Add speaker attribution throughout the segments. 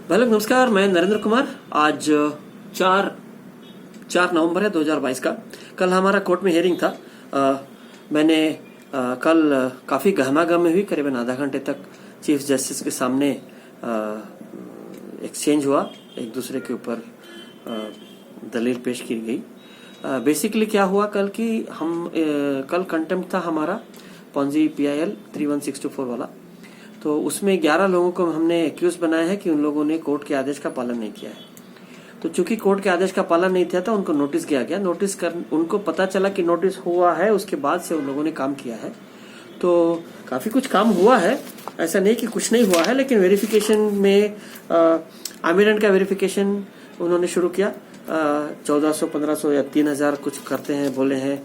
Speaker 1: भाई लोग नमस्कार, मैं नरेंद्र कुमार। आज 4 नवंबर है 2022 का। कल हमारा कोर्ट में हियरिंग था। मैंने कल काफ़ी गहमागहमी हुई, करीबन आधा घंटे तक चीफ जस्टिस के सामने एक्सचेंज हुआ, एक दूसरे के ऊपर दलील पेश की गई। बेसिकली क्या हुआ कल कि हम कल कंटेम्प्ट था हमारा पॉन्जी PIL 31624 वाला। तो उसमें 11 लोगों को हमने एक्यूज बनाया है कि उन लोगों ने कोर्ट के आदेश का पालन नहीं किया है। तो चूंकि कोर्ट के आदेश का पालन नहीं किया था, उनको नोटिस किया गया। उनको पता चला कि नोटिस हुआ है, उसके बाद से उन लोगों ने काम किया है। तो काफी कुछ काम हुआ है, ऐसा नहीं कि कुछ नहीं हुआ है। लेकिन वेरिफिकेशन में आमिरन का वेरिफिकेशन उन्होंने शुरू किया। 1400, 1500 या 3000 कुछ करते हैं बोले हैं।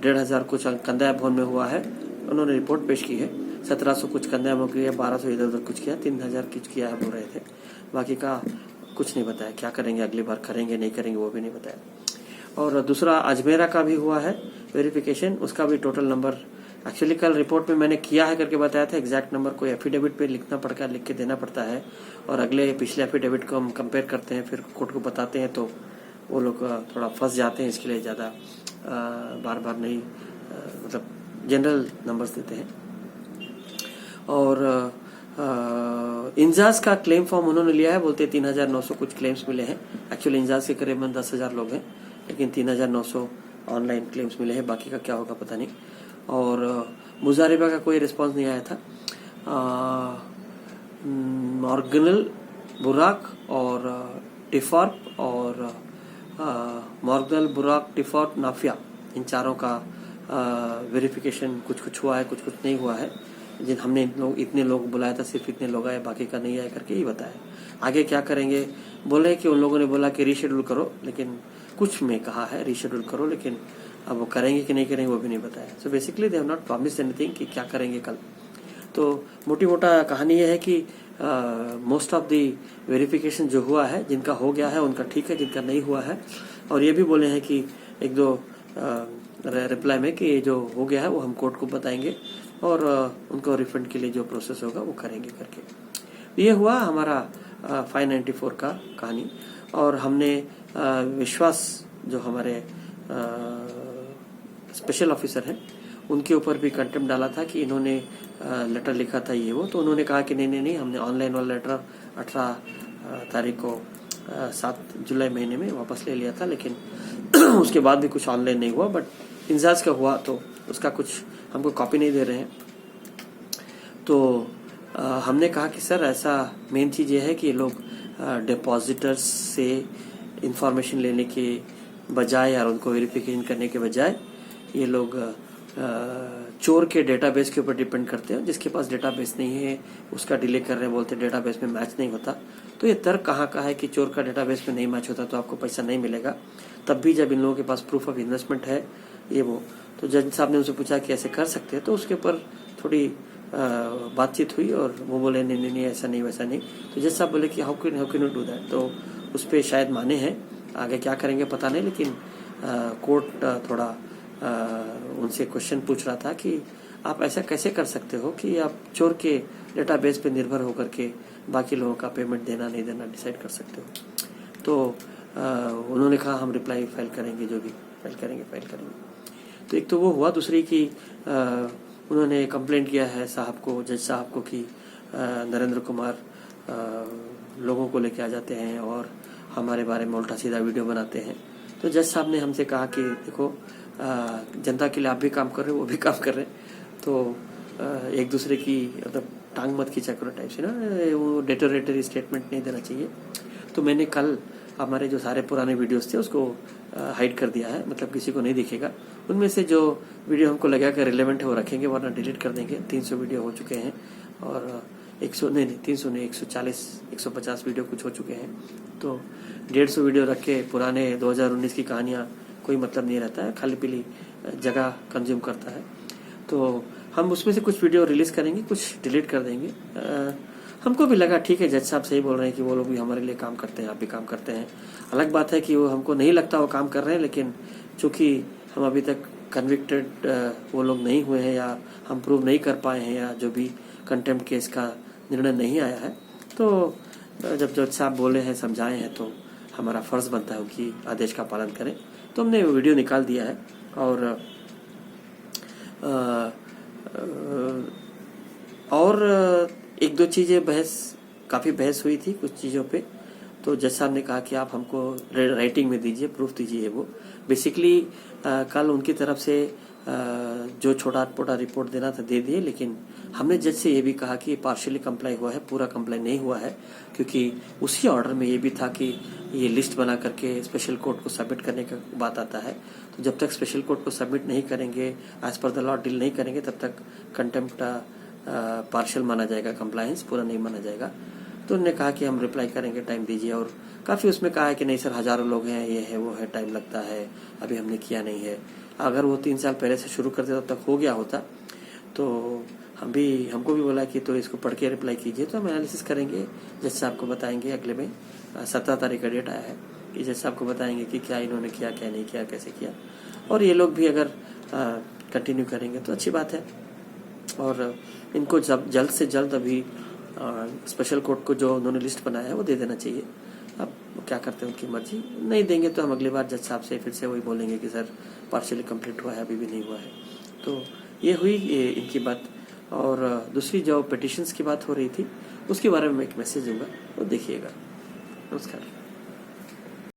Speaker 1: 1500 कुछ कंदाया भवन में हुआ है, उन्होंने रिपोर्ट पेश की है। 1700 कुछ कंदाया में किया, 1200 इधर उधर कुछ किया, 3000 कुछ किया है बोल रहे थे। बाकी का कुछ नहीं बताया, क्या करेंगे अगली बार, करेंगे नहीं करेंगे वो भी नहीं बताया। और दूसरा अजमेरा का भी हुआ है वेरिफिकेशन, उसका भी टोटल नंबर एक्चुअली कल रिपोर्ट में मैंने किया है करके बताया था। एग्जैक्ट नंबर कोई एफिडेविट पे लिखना पड़ता है, लिख के देना पड़ता है, और अगले पिछले एफिडेविट को हम कंपेयर करते हैं, फिर कोर्ट को बताते हैं, तो वो लोग थोड़ा फंस जाते हैं। इसके लिए ज़्यादा बार बार नहीं मतलब जनरल नंबर्स देते हैं। और इंजाज का क्लेम फॉर्म उन्होंने लिया है, बोलते 3900 कुछ क्लेम्स मिले हैं। एक्चुअली इंजाज के करीबन 10,000 लोग हैं, लेकिन 3900 ऑनलाइन क्लेम्स मिले हैं। बाकी का क्या होगा पता नहीं। और मुजारिबा का कोई रिस्पांस नहीं आया था। मॉर्गनल, बुराक और टिफॉर्प और मॉर्गनल, बुराक, टिफॉर्प, नाफिया, इन चारों का वेरिफिकेशन कुछ हुआ है, कुछ नहीं हुआ है। जिन हमने इतने लोग बुलाया था, सिर्फ इतने लोग आए, बाकी का नहीं आए करके ही बताया। आगे क्या करेंगे बोले कि उन लोगों ने बोला कि रीशेड्यूल करो, लेकिन कुछ में कहा है रीशेड्यूल करो, लेकिन अब वो करेंगे कि नहीं करेंगे वो भी नहीं बताया। So basically they have not promised anything कि क्या करेंगे कल। तो मोटी मोटा कहानी यह है कि मोस्ट ऑफ द वेरिफिकेशन जो हुआ है, जिनका हो गया है उनका ठीक है, जिनका नहीं हुआ है। और ये भी बोले हैं कि एक दो रिप्लाई में कि ये जो हो गया है वो हम कोर्ट को बताएंगे, और उनको रिफंड के लिए जो प्रोसेस होगा वो करेंगे करके। ये हुआ हमारा 594 का कहानी। और हमने विश्वास जो हमारे स्पेशल ऑफिसर हैं, उनके ऊपर भी कंटेम्प्ट डाला था कि इन्होंने लेटर लिखा था ये वो। तो उन्होंने कहा कि नहीं, हमने ऑनलाइन वाला लेटर 18 तारीख को 7 जुलाई महीने में वापस ले लिया था, लेकिन उसके बाद भी कुछ ऑनलाइन नहीं हुआ। बट इंजाज का हुआ, तो उसका कुछ हमको कॉपी नहीं दे रहे हैं। तो हमने कहा कि सर ऐसा मेन चीज़ ये है कि ये लोग डिपॉजिटर्स से इंफॉर्मेशन लेने के बजाय और उनको वेरिफिकेशन करने के बजाय ये लोग चोर के डेटाबेस के ऊपर डिपेंड करते हैं। जिसके पास डेटाबेस नहीं है उसका डिले कर रहे हैं, बोलते डेटाबेस में मैच नहीं होता। तो ये तर्क कहाँ का है कि चोर का डेटाबेस में नहीं मैच होता तो आपको पैसा नहीं मिलेगा, तब भी जब इन लोगों के पास प्रूफ ऑफ इन्वेस्टमेंट है ये वो। तो जज साहब ने उनसे पूछा कि ऐसे कर सकते हैं, तो उसके ऊपर थोड़ी बातचीत हुई और वो बोले नहीं ऐसा नहीं वैसा नहीं। तो जज साहब बोले कि how can you do that. तो उस पर शायद माने हैं, आगे क्या करेंगे पता नहीं। लेकिन कोर्ट थोड़ा उनसे क्वेश्चन पूछ रहा था कि आप ऐसा कैसे कर सकते हो कि आप चोर के डेटाबेस पे निर्भर होकर के बाकी लोगों का पेमेंट देना नहीं देना डिसाइड कर सकते हो। तो उन्होंने कहा हम रिप्लाई फाइल करेंगे, जो भी फाइल करेंगे। तो एक तो वो हुआ। दूसरी कि उन्होंने कंप्लेंट किया है साहब को, जज साहब को, कि नरेंद्र कुमार लोगों को लेके आ जाते हैं और हमारे बारे में उल्टा सीधा वीडियो बनाते हैं। तो जज साहब ने हमसे कहा कि देखो जनता के लिए आप भी काम कर रहे हो, वो भी काम कर रहे हैं, तो एक दूसरे की मतलब टांग मत खींचा करो टाइप से ना, वो डेटोरेटरी स्टेटमेंट नहीं देना चाहिए। तो मैंने कल हमारे जो सारे पुराने वीडियोस थे उसको हाइड कर दिया है, मतलब किसी को नहीं दिखेगा। उनमें से जो वीडियो हमको लगा कि रिलेवेंट है वो रखेंगे, वरना डिलीट कर देंगे। 300 वीडियो हो चुके हैं, और 340 150 वीडियो कुछ हो चुके हैं। तो 150 वीडियो रख के पुराने 2019 की कहानियाँ कोई मतलब नहीं रहता है, खाली पीली जगह कंज्यूम करता है। तो हम उसमें से कुछ वीडियो रिलीज करेंगे, कुछ डिलीट कर देंगे। हमको भी लगा ठीक है, जज साहब सही बोल रहे हैं कि वो लोग भी हमारे लिए काम करते हैं, आप भी काम करते हैं। अलग बात है कि वो हमको नहीं लगता वो काम कर रहे हैं, लेकिन चूंकि हम अभी तक कन्विक्टेड वो लोग नहीं हुए हैं, या हम प्रूव नहीं कर पाए हैं, या जो भी कंटेम्प्ट केस का निर्णय नहीं आया है, तो जब जज साहब बोले हैं, समझाए हैं, तो हमारा फ़र्ज़ बनता है कि आदेश का पालन करें। तो हमने वीडियो निकाल दिया है और एक दो चीज़ें काफ़ी बहस हुई थी कुछ चीज़ों पे। तो जज साहब ने कहा कि आप हमको राइटिंग में दीजिए, प्रूफ दीजिए। वो बेसिकली कल उनकी तरफ से जो छोटा मोटा रिपोर्ट देना था दे दिए, लेकिन हमने जज से ये भी कहा कि पार्शियली कंप्लाई हुआ है, पूरा कंप्लाई नहीं हुआ है, क्योंकि उसी ऑर्डर में ये भी था कि ये लिस्ट बना करके स्पेशल कोर्ट को सबमिट करने का बात आता है। तो जब तक स्पेशल कोर्ट को सबमिट नहीं करेंगे, as per the law deal नहीं करेंगे, तब तक कंटेम्प्ट पार्शियल माना जाएगा, कंप्लायंस पूरा नहीं माना जाएगा। तो उन्होंने कहा कि हम रिप्लाई करेंगे, टाइम दीजिए। और काफ़ी उसमें कहा है कि नहीं सर, हज़ारों लोग हैं, ये है वो है, टाइम लगता है, अभी हमने किया नहीं है। अगर वो 3 साल पहले से शुरू करते तब तक हो गया होता। तो हमको भी बोला कि तो इसको पढ़ के रिप्लाई कीजिए, तो हम एनालिसिस करेंगे, जज साहब को बताएंगे। अगले में 17 तारीख का डेट आया है कि जज साहब को बताएंगे कि क्या इन्होंने किया, क्या नहीं किया, कैसे किया। और ये लोग भी अगर कंटिन्यू करेंगे तो अच्छी बात है। और इनको जल्द से जल्द अभी स्पेशल कोर्ट को जो उन्होंने लिस्ट बनाया है वो दे देना चाहिए। अब क्या करते हैं, उनकी मर्जी। नहीं देंगे तो हम अगली बार जज साहब से फिर से वही बोलेंगे कि सर पार्शियली कंप्लीट हुआ है, अभी भी नहीं हुआ है। तो ये हुई इनकी बात। और दूसरी जो पिटिशंस की बात हो रही थी, उसके बारे में मैं एक मैसेज दूंगा, वो देखिएगा। नमस्कार।